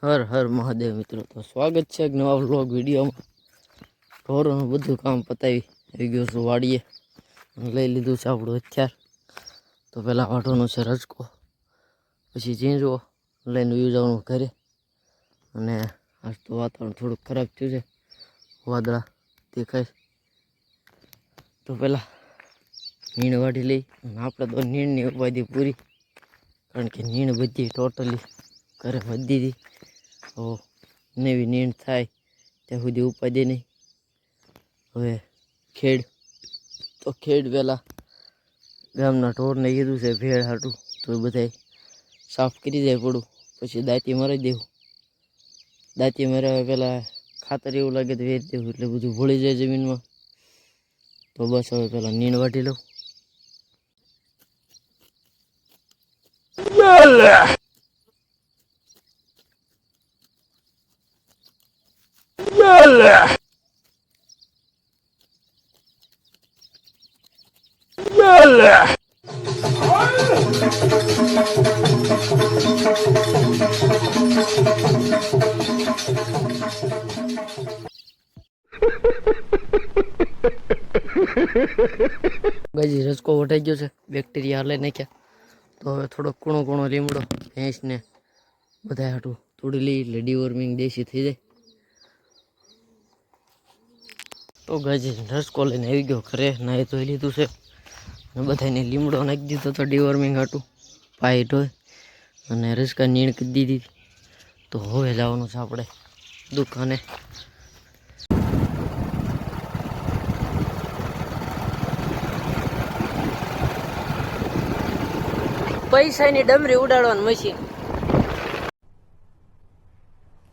હર હર મહાદેવ મિત્રો, તો સ્વાગત છે એક નવા વ્લોગ વિડીયોમાં. ઢોરોનું બધું કામ પતાવી આવી ગયું છું વાડીએ. લઈ લીધું છે આપણું હથિયાર. તો પહેલાં વાઢવાનું છે રજકો, પછી ઝીંઝવો લઈને ઉઈ જવાનું ઘરે. અને આજ તો વાતાવરણ થોડુંક ખરાબ થયું છે, વાદળા દેખાય. તો પહેલાં નીણ વાઢી લઈ. અને આપણે તો નીણની ઉપાધિ પૂરી, કારણ કે નીણ બધી ટોટલી ઘરે વધી દીધી. તો નવી નીણ થાય ત્યાં સુધી ઉપાધિ નહીં. હવે ખેડ પહેલાં ગામના ઢોરને કીધું છે ભેળ હાટું, તો બધાય સાફ કરી જાય પડું. પછી દાંતી મરાવી દેવું. દાંતી મરાવ્યા પહેલાં ખાતર એવું લાગે તો વેચ દેવું, એટલે બધું ભળી જાય જમીનમાં. તો બસ હવે પહેલાં નીણ વાઢી લઉં. ગાજી રસકો વટાઈ ગયો છે, બેક્ટેરિયા હાલે નાખ્યા. તો હવે થોડોક કૂણો લીમડો ભેંસને બધા હાટું તોડી લઈ, એટલે ડીવોર્મિંગ દેશી થઈ જાય. તો ગાજી રસકો લઈને આવી ગયો ઘરે, નાહી ધોઈ લીધું છે. અને બધાને લીમડો નાખી દીધો તો ડીવોર્મિંગ હાટું પાઈ ઢોય. અને રસકા નીણ કરી દીધી. તો હવે જવાનું છે આપણે દુકાને. પૈસાની ડમરી ઉડાડવાનું મશીન.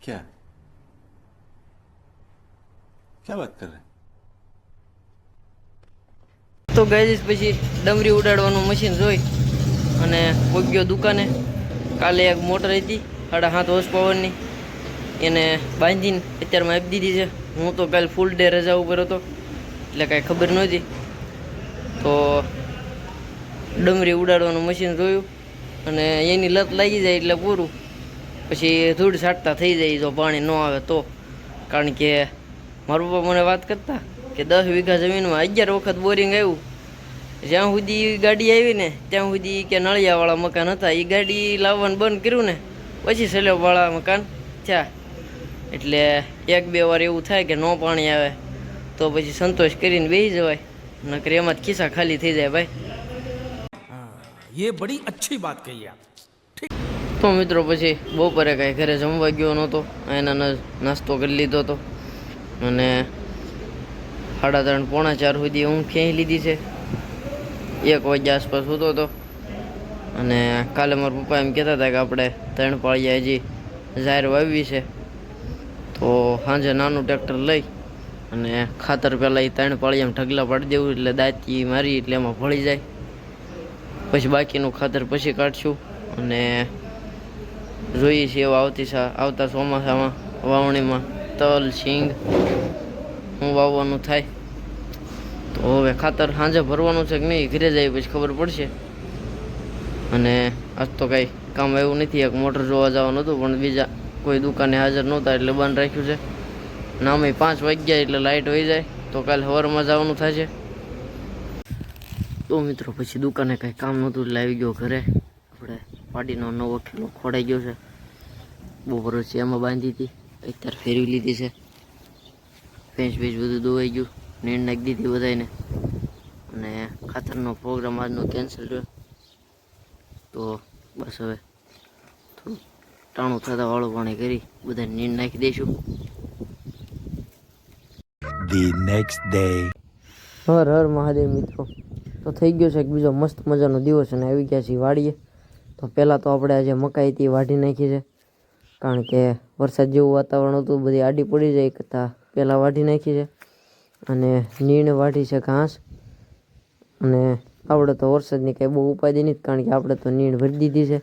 क्या क्या बात कर रहे हैं? તો ગાઈસ પછી ડમરી ઉડાડવાનું મશીન જોઈ અને પહોંચ્યો દુકાને. કાલે એક મોટર હતી 7.5 હોર્સ પાવરની, એને બાંધીને અત્યારમાં આપી દીધી છે. હું તો કાલે ફૂલ ડે રજા ઉપર હતો, એટલે કાંઈ ખબર નહોતી. તો ડમરી ઉડાડવાનું મશીન જોયું, અને એની લત લાગી જાય એટલે પૂરું. પછી ધૂળ છાંટતા થઈ જાય જો પાણી ન આવે તો. કારણ કે મારા પપ્પા મને વાત કરતા કે 10 વીઘા જમીનમાં 11 વખત બોરિંગ આવ્યું. જ્યાં સુધી ગાડી આવી ને ત્યાં સુધી કે નળિયાવાળા મકાન હતા, એ ગાડી લાવવાનું બંધ કર્યું ને પછી સલેબવાળા મકાન થયા. એટલે 1-2 વાર એવું થાય કે ન પાણી આવે તો પછી સંતોષ કરીને બેસી જવાય, નકર એમાં જ ખિસ્સા ખાલી થઈ જાય ભાઈ. ये बड़ी अच्छी बात कही आप. તો મિત્રો પછી બપોરે કાંઈ ઘરે જમવા ગયો નહોતો, એના નાસ્તો કરી લીધો હતો. અને 3:30 પોણા 4 સુધી ઊંઘ ખેંચી લીધી છે. 1 વાગ્યા આસપાસ સૂતો હતો. અને કાલે મારા પપ્પા એમ કહેતા હતા કે આપણે 3 પાળિયા હજી જાહેર વાવી છે, તો સાંજે નાનું ટ્રેક્ટર લઈ અને ખાતર પહેલાં એ 3 પાળિયામાં ઢગલા પાડી દેવું, એટલે દાંતી મારી એટલે એમાં ભળી જાય. પછી બાકીનું ખાતર પછી કાઢશું. અને જોઈએ છીએ આવતા ચોમાસામાં વાવણીમાં તલ સિંગ હું વાવવાનું થાય. તો હવે ખાતર સાંજે ભરવાનું છે કે નહીં, ઘરે જાય પછી ખબર પડશે. અને આજ તો કાંઈ કામ આવ્યું નથી. એક મોટર જોવા જવાનું હતું, પણ બીજા કોઈ દુકાને હાજર નહોતા એટલે બંધ રાખ્યું છે. નામે 5 વાગ્યા એટલે લાઇટ વહી જાય, તો કાલે સવારમાં જવાનું થશે. તો મિત્રો પછી દુકાને કાંઈ કામ નહોતું એટલે આવી ગયો ઘરે. આપણે પાડીનો નવો ખેલો ખોડાઈ ગયો છે. બપોર પછી એમાં બાંધી હતી, અત્યારે ફેરવી લીધી છે. ભેંસ બધું દોવાઈ ગયું, નીણ નાખી દીધી બધાને. અને ખાતરનો પ્રોગ્રામ આજનો કેન્સલ રહ્યો. તો બસ હવે થોડું ટાણું થતાં વાળું પાણી કરી બધાને નીણ નાખી દઈશું. The next day. Har Har Mahadev મિત્રો, તો થઈ ગયો છે એક બીજો મસ્ત મજાનો દિવસ અને આવી ગયા છીએ વાડીએ. તો પહેલાં તો આપણે આજે મકાઈ હતી વાઢી નાખી છે, કારણ કે વરસાદ જેવું વાતાવરણ હતું, બધી આડી પડી જાય કરતાં પહેલાં વાઢી નાખી છે. અને નીણ વાઢી છે ઘાસ. અને આપણે તો વરસાદની કાંઈ બહુ ઉપાધિ નથી, કારણ કે આપણે તો નીણ ભરી દીધી છે.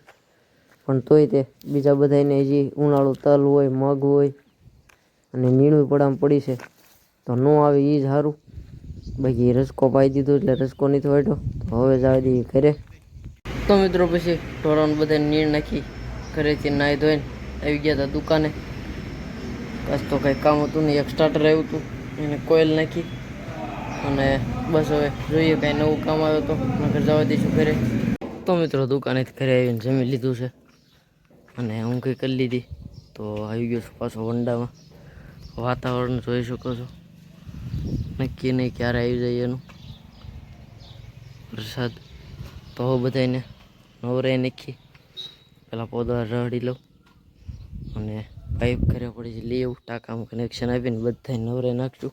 પણ તોય તે બીજા બધાને હજી ઉનાળું તલ હોય, મગ હોય અને નીણું પડામાં પડી છે, તો ન આવે એ જ સારું. બાકી રસકો પાઈ દીધો એટલે રસકો નથી વાટ્યો. તો હવે જવા દઈએ ઘરે. તો મિત્રો પછી ઢોરાને બધાને નીણ નાખી ઘરેથી નાહી ધોઈને આવી ગયા હતા દુકાને. બસ તો કંઈ કામ હતું નહીં, એક સ્ટાર્ટર આવ્યું હતું એને કોઇલ નાખી અને બસ હવે જોઈએ કાંઈ નવું કામ આવ્યો તો નકર જવા દઈશું ઘરે. તો મિત્રો દુકાનેથી ઘરે આવીને જમી લીધું છે અને હું કંઈ કરી લીધી તો આવી ગયો છું પાછો વંડામાં. વાતાવરણ જોઈ શકો છો, નક્કી નહીં ક્યારે આવી જાય એનું. વરસાદ તો બધાને નવરાઈ નાખી. પેલા પૌધા રડી લઉં અને પાઇપ ઘરે પડી છે લઈ આવું, ટાંકામાં કનેક્શન આપીને બધા નવરાઈ નાખશું.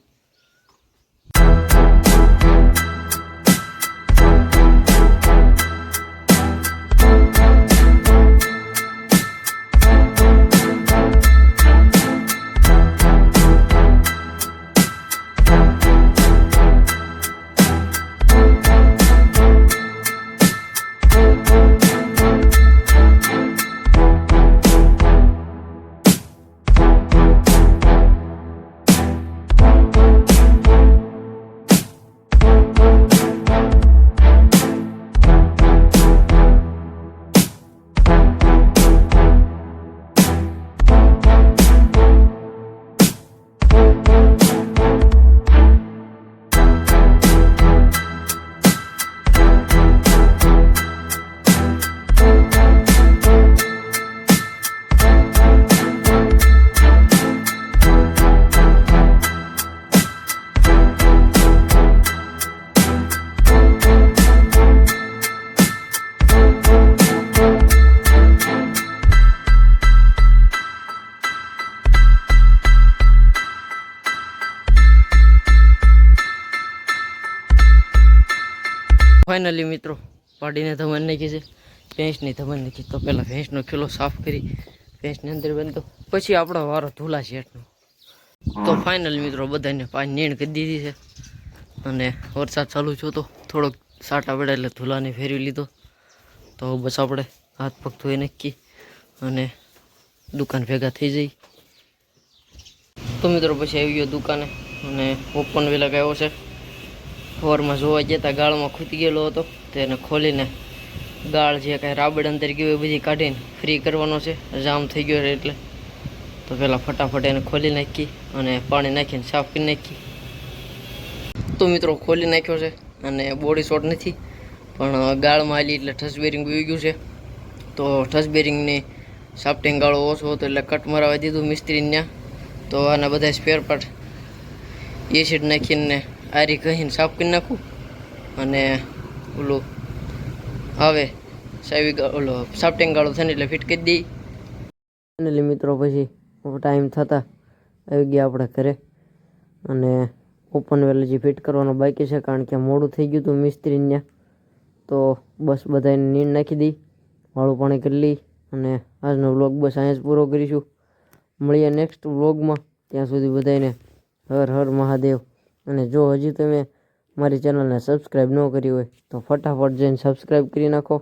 ફાઇનલી મિત્રો પાડીને ધમન નાખી છે, ભેંસની ધમન નાખી. તો પહેલાં ભેંસનો ખીલો સાફ કરી ભેંસની અંદર બંધો, પછી આપણો વારો ધૂલા શેઠનો. તો ફાઇનલી મિત્રો બધાને પાંચ નીણ કરી દીધી છે અને વરસાદ ચાલુ છો તો થોડોક સાટા પડે એટલે ધૂલાને ફેરવી લીધો. તો બસ આપણે હાથ પગ ધોઈ નાખી અને દુકાન ભેગા થઈ જઈ. તો મિત્રો પછી આવી ગયો દુકાને અને ઓપન વેલા આવ્યો છે. સવારમાં જોવા જતા ગાળમાં ખૂટી ગયેલો હતો, તેને ખોલીને ગાળ જે કાંઈ રાબડ અંદર ગયું એ બધી કાઢીને ફ્રી કરવાનો છે, જામ થઈ ગયો છે એટલે. તો પહેલાં ફટાફટ એને ખોલી નાખી અને પાણી નાખીને સાફ કરી નાખી. તો મિત્રો ખોલી નાખ્યો છે અને બોડી શોટ નથી પણ ગાળમાં આલી એટલે ઠસ બેરિંગ આવી ગયું છે. તો ઠસ બેરિંગની સાફ્ટિંગ ગાળો ઓછો હતો એટલે કટ મરાવી દીધું મિસ્ત્રીને ત્યાં. તો આના બધા સ્પેર પાર્ટ એસિડ નાખીને આરી કહીને સાફ કરી નાખું અને ઓલું આવે સાવી ઓલો સાફ્ટિંગ ગાળો થઈને એટલે ફિટ કરી દઈ. ફાઇનલી મિત્રો પછી ટાઈમ થતાં આવી ગયા આપણે ઘરે અને ઓપન વેલ જે ફિટ કરવાનો બાકી છે કારણ કે મોડું થઈ ગયું હતું મિસ્ત્રીને ત્યાં. તો બસ બધાને નીંદ નાખી દઈ, વાળું પાણી કરી લઈ અને આજનો વ્લોગ બસ અહીંયા જ પૂરો કરીશું. મળીએ નેક્સ્ટ વ્લોગમાં, ત્યાં સુધી બધાને હર હર મહાદેવ. અને જો હજી તમે મારી ચેનલને સબસ્ક્રાઈબ ન કરી હોય તો ફટાફટ જઈને સબસ્ક્રાઈબ કરી નાખો